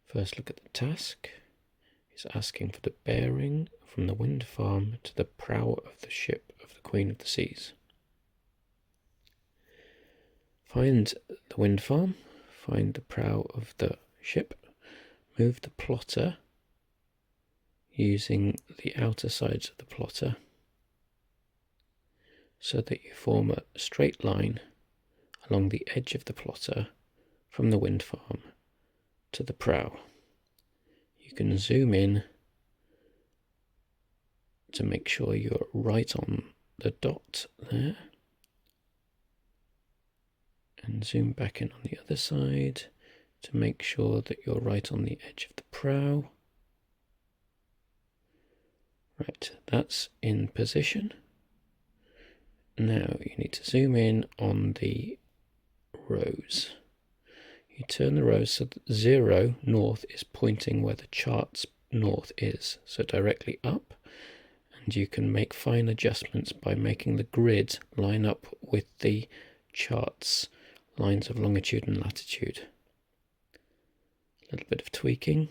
First look at the task. It's asking for the bearing from the wind farm to the prow of the ship of the Queen of the Seas. Find the wind farm, find the prow of the ship, move the plotter using the outer sides of the plotter so that you form a straight line along the edge of the plotter from the wind farm to the prow. You can zoom in to make sure you're right on the dot there, and zoom back in on the other side to make sure that you're right on the edge of the prow. Right, that's in position. Now you need to zoom in on the rows. You turn the rows so that 0 north is pointing where the chart's north is, so directly up, and you can make fine adjustments by making the grid line up with the chart's lines of longitude and latitude. A little bit of tweaking.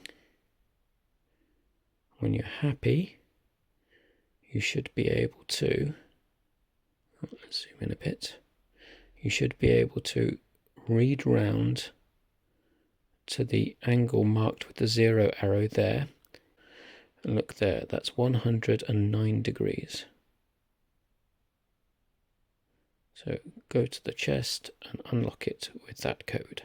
When you're happy, you should be able to, let's zoom in a bit, you should be able to read round to the angle marked with the 0 arrow there. And look there, that's 109 degrees. So go to the chest and unlock it with that code.